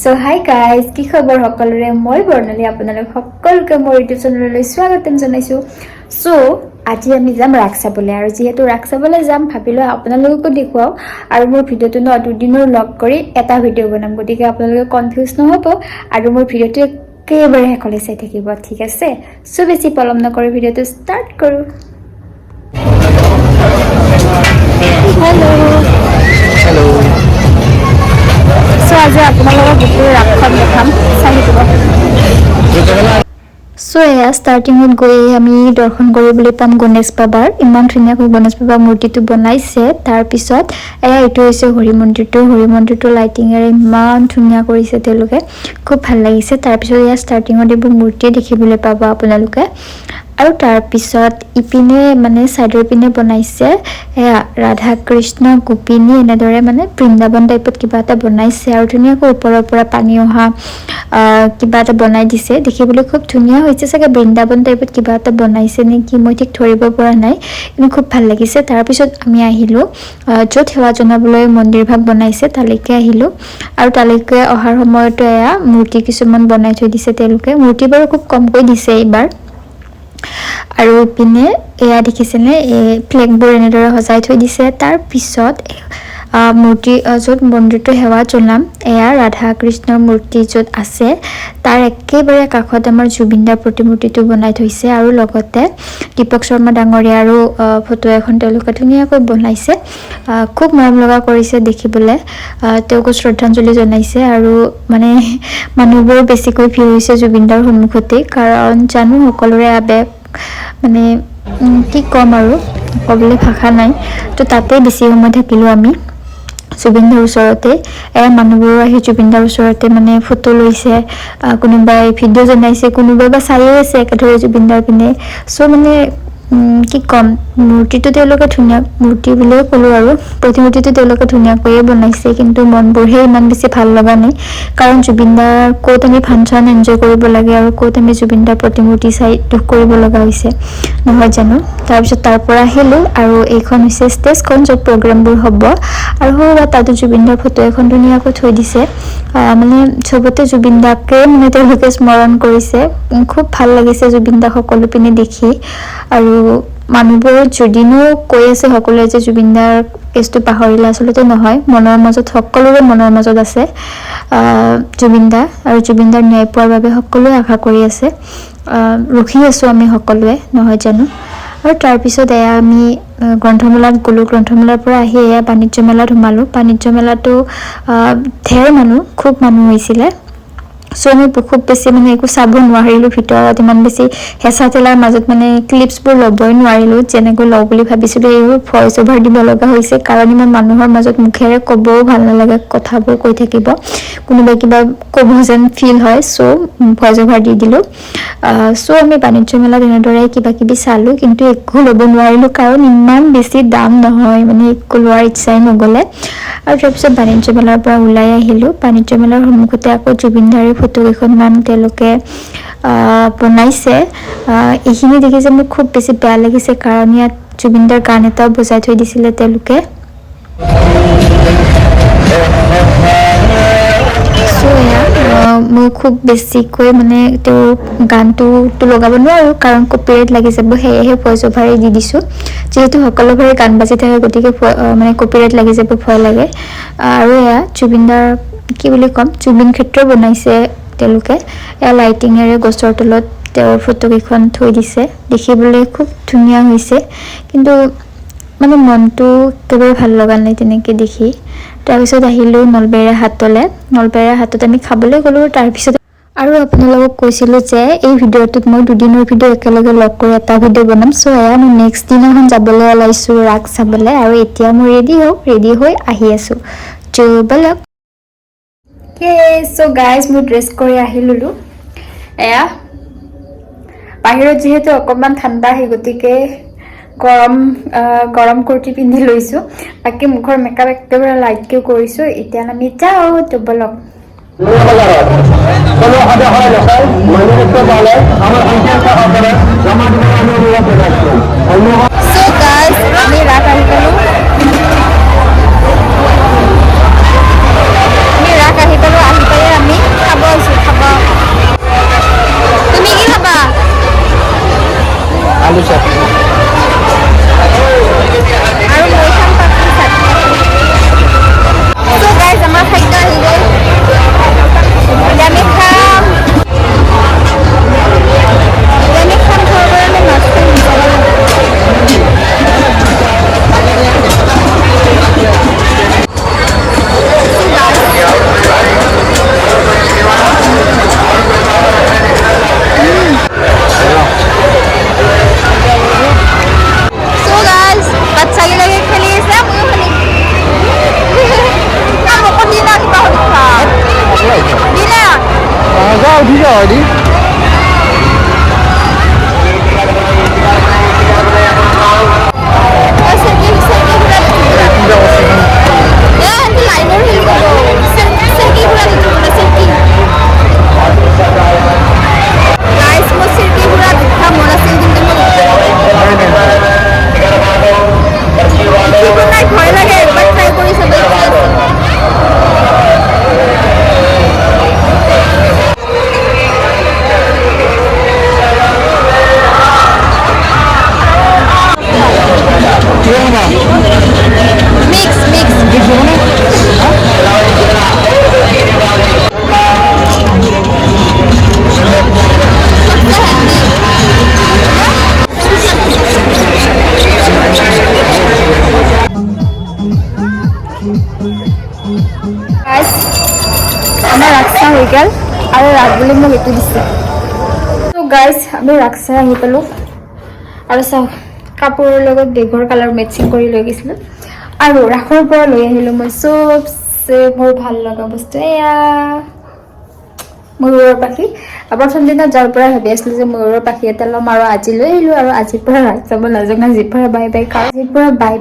So hi guys, কি খবৰ সকলোৰে মই বৰ্ণালী আপোনালোক সকলোকে মোৰ ইউটিউব চেনেললৈ স্বাগতম জনাইছো। সো আজি আমি যাম ৰাস চাবলৈ আৰু যেহেতু ৰাস চাবলৈ যাম ভাবিলো আপোনালোককো দেখুৱাও আৰু মোৰ ভিডিওটো দুদিনৰ লগ কৰি এটা ভিডিও বনাম গতিকে আপোনালোকে কনফিউজ নহব আৰু মোৰ ভিডিওটো একেবাৰে শেষলৈ চাই থাকিব ঠিক আছে। সো বেছি পলম নকৰি ভিডিওটো ষ্টাৰ্ট কৰো। হেল্ল So আজি আপোনালোকক গোটেই ৰাসখন দেখাম চাই থাকিব। সো এয়া ষ্টাৰ্টিঙত গৈ আমি দৰ্শন কৰিবলৈ পাম গণেশ বাবাৰ। ইমান ধুনীয়াকৈ গণেশ বাবাৰ মূৰ্তিটো বনাইছে। তাৰপিছত এয়া এইটো হৈছে হৰি মন্দিৰটো লাইটিঙেৰে ইমান ধুনীয়া কৰিছে তেওঁলোকে, খুব ভাল লাগিছে। তাৰপিছত এয়া ষ্টাৰ্টিঙত এইবোৰ মূৰ্তিয়ে দেখিবলৈ পাব আপোনালোকে। আৰু তাৰপিছত ইপিনে মানে চাইডৰ পিনে বনাইছে এয়া ৰাধা কৃষ্ণ গোপিনী এনেদৰে মানে বৃন্দাবন টাইপত কিবা এটা বনাইছে আৰু ধুনীয়াকৈ ওপৰৰ পৰা পানী অহা কিবা এটা বনাই দিছে, দেখিবলৈ খুব ধুনীয়া হৈছে। চাগে বৃন্দাবন টাইপত কিবা এটা বনাইছে নেকি মই ঠিক ধৰিব পৰা নাই, কিন্তু খুব ভাল লাগিছে। তাৰপিছত আমি আহিলোঁ য'ত সেৱা জনাবলৈ মন্দিৰ ভাগ বনাইছে তালৈকে আহিলোঁ আৰু তালৈকে অহাৰ সময়তো এয়া মূৰ্তি কিছুমান বনাই থৈ দিছে তেওঁলোকে। মূৰ্তি বাৰু খুব কমকৈ দিছে এইবাৰ। আৰু ইপিনে এয়া দেখিছেনে ফ্লেগবোৰ এনেদৰে সজাই থৈ দিছে। তাৰপিছত মূৰ্তি য'ত মন্দিৰটো সেৱা জনাম এয়া ৰাধা কৃষ্ণৰ মূৰ্তি য'ত আছে তাৰ একেবাৰে কাষত আমাৰ জুবিনদাৰ প্ৰতিমূৰ্তিটো বনাই থৈছে আৰু লগতে দীপক শৰ্মা ডাঙৰীয়াৰো ফটো এখন তেওঁলোকে ধুনীয়াকৈ বনাইছে, খুব মৰম লগা কৰিছে দেখিবলৈ। তেওঁকো শ্ৰদ্ধাঞ্জলি জনাইছে আৰু মানে মানুহবোৰ বেছিকৈ ভিৰ হৈছে জুবিনদাৰ সন্মুখতেই, কাৰণ জানো সকলোৰে আবেগ মানে কি ক'ম আৰু ক'বলৈ ভাষা নাই। তো তাতেই বেছি সময় থাকিলোঁ আমি জুবিনদাৰ ওচৰতে। মানুহবোৰো আহি জুবিনদাৰ ওচৰতে মানে ফটো লৈছে, কোনোবাই ভিডিঅ' জনাইছে, কোনোবাই বা চায়ে আছে একেদৰে জুবিনদাৰ পিনে। চ' মানে কি ক'ম, মূৰ্তিটো তেওঁলোকে ধুনীয়া মূৰ্তি বুলিয়ে ক'লোঁ আৰু প্ৰতিমূৰ্তিটো তেওঁলোকে ধুনীয়াকৈয়ে বনাইছে, কিন্তু মনবোৰহে ইমান বেছি ভাল লগা নাই। কাৰণ জুবিনদাৰ ক'ত আমি ফাংচন এনজয় কৰিব লাগে আৰু ক'ত আমি জুবিনদাৰ প্ৰতিমূৰ্তি চাই দুখ কৰিব লগা হৈছে নহয় জানো। তাৰপিছত তাৰ পৰা আহিলোঁ আৰু এইখন হৈছে ষ্টেজখন য'ত প্ৰগ্ৰামবোৰ হ'ব আৰু তাতো জুবিনদাৰ ফটো এখন ধুনীয়াকৈ থৈ দিছে। মানে চবতে জুবিনদাকে মানে তেওঁলোকে স্মৰণ কৰিছে, খুব ভাল লাগিছে জুবিনদাক সকলো পিনে দেখি। আৰু মানুহবোৰ যদিনো কৈ আছে সকলোৱে যে জুবিনদাৰ কেছটো পাহৰিলে, আচলতে নহয়, মনৰ মাজত সকলোৰে মনৰ মাজত আছে জুবিনদা, আৰু জুবিনদাৰ ন্যায় পোৱাৰ বাবে সকলোৱে আশা কৰি আছে। ৰখি আছোঁ আমি সকলোৱে নহয় জানো। আৰু তাৰপিছত এয়া আমি গ্ৰন্থমেলাত গ'লোঁ। গ্ৰন্থমেলাৰ পৰা আহি এয়া বাণিজ্য মেলাত সোমালোঁ। বাণিজ্য মেলাতো ঢেৰ মানুহ, খুব মানুহ হৈছিলে। চ' আমি খুব বেছি মানে একো চাব নোৱাৰিলোঁ ভিতৰত, ইমান বেছি হেঁচা ঠেলাৰ মাজত মানে ক্লিপছবোৰ ল'বই নোৱাৰিলোঁ। যেনেকৈ লওঁ বুলি ভাবিছিলোঁ এইবোৰ ভইচ অভাৰ দিব লগা হৈছে, কাৰণ ইমান মানুহৰ মাজত মুখেৰে ক'বও ভাল নালাগে, কথাবোৰ কৈ থাকিব, কোনোবাই কিবা ক'ব যেন ফিল হয়। চ' ভইচ অভাৰ দি দিলোঁ। চ' আমি বাণিজ্য মেলাত এনেদৰে কিবা কিবি চালোঁ, কিন্তু একো ল'ব নোৱাৰিলোঁ কাৰণ ইমান বেছি দাম নহয়, মানে একো লোৱাৰ ইচ্ছাই নগ'লে। আৰু তাৰপিছত বাণিজ্য মেলাৰ পৰা ওলাই আহিলোঁ। বাণিজ্য মেলাৰ সন্মুখতে আকৌ জুবিনদাৰে ফটো কেইখনমান তেওঁলোকে বনাইছে। এইখিনি দেখি যে মোৰ খুব বেছি বেয়া লাগিছে, কাৰণ ইয়াত জুবিনদাৰ গান এটাও বজাই থৈ দিছিলে তেওঁলোকে। মই খুব বেছিকৈ মানে তেওঁৰ গানটোতো লগাব নোৱাৰোঁ কাৰণ কপিৰাইট লাগি যাব, সেয়েহে ভইচ অভাৰেই দি দিছোঁ। যিহেতু সকলোবোৰে গান বাজি থাকে গতিকে মানে কপিৰাইট লাগি যাব ভয় লাগে। আৰু এয়া জুবিনদাৰ কি বুলি ক'ম, জুবিন ক্ষেত্ৰ বনাইছে তেওঁলোকে। এয়া লাইটিঙেৰে গছৰ তলত তেওঁৰ ফটোকেইখন থৈ দিছে, দেখিবলৈ খুব ধুনীয়া হৈছে, কিন্তু মানে মনটো একেবাৰে ভাল লগা নাই তেনেকৈ দেখি। তাৰপিছত আহিলোঁ নলবেইৰা হাটলৈ। নলবেইৰা হাটত আমি খাবলৈ গ'লোঁ। তাৰপিছত আৰু আপোনালোকক কৈছিলোঁ যে এই ভিডিঅ'টোত মই দুদিনৰ ভিডিঅ' একেলগে লগ কৰি এটা ভিডিঅ' বনাম। চ' এয়া মই নেক্সট দিনাখন যাবলৈ ওলাইছোঁ ৰাস চাবলৈ, আৰু এতিয়া মই ৰেডি হৈ আহি আছোঁ। ব'লক। চ' গাইজ মই ড্ৰেছ কৰি আহি ল'লোঁ। এয়া বাহিৰত যিহেতু অকণমান ঠাণ্ডা, সেই গতিকে গৰম কুৰ্তি পিন্ধি লৈছোঁ। বাকী মুখৰ মেকআপ একেবাৰে লাইটকৈ কৰিছোঁ। এতিয়া আমি যাওঁ, তো ব'লক। আমি ৰাস আহি পালোঁ। আহি পাই আমি আলু চাটনি আৰু মই খাম পাপৰি চাটনি So guys, আমাৰ খাদ্য আহি গ'ল এতিয়া আমি খাম ঘৰৰ কাৰণে মাছটো মছলা udah jadi আমাৰ ৰাস্তা হৈ গ'ল আৰু ৰাত বুলি মোক এইটো দিছে তো গাইজ আমি ৰাস্তা আহি পালোঁ আৰু চাওক কাপোৰৰ লগত বেগৰ কালাৰ মেচিং কৰি লৈ গৈছিলোঁ আৰু ৰাসৰ পৰা লৈ আহিলোঁ মই চবচে মোৰ ভাল লগা বস্তু এয়া ময়ূৰৰ পাখি প্ৰথম দিনা যোৱাৰ পৰা ভাবি আছিলোঁ যে ময়ূৰৰ পাখি এটা ল'ম আৰু আজি লৈ আহিলোঁ আৰু আজিৰ পৰা ৰাস যাব নাযাওঁ আজিৰ পৰা বাই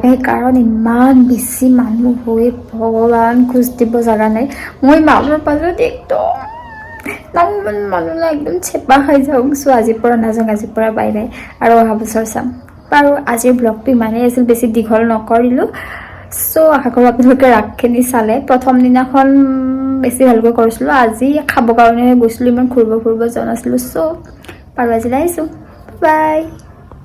বাই কাৰণ ইমান বেছি মানুহ হৈ ভগৱান খোজ দিব জেগা নাই মই মানুহৰ পাছত একদম মানুহ একদম চেপা খাই যাওঁ চ' আজিৰ পৰা নাযাওঁ আজিৰ পৰা বাই বাই আৰু অহা বছৰ চাম বাৰু আজিৰ ব্লগটো ইমানেই আছিল বেছি দীঘল নকৰিলোঁ চ' আশা কৰোঁ আপোনালোকে ৰাসখিনি চালে প্ৰথম দিনাখন বেছি ভালকৈ কৰিছিলোঁ আজি খাবৰ কাৰণেহে গৈছিলোঁ ইমান ঘূৰিব যোৱা নাছিলোঁ চ' বাৰু আজিলৈ আহিছোঁ বাই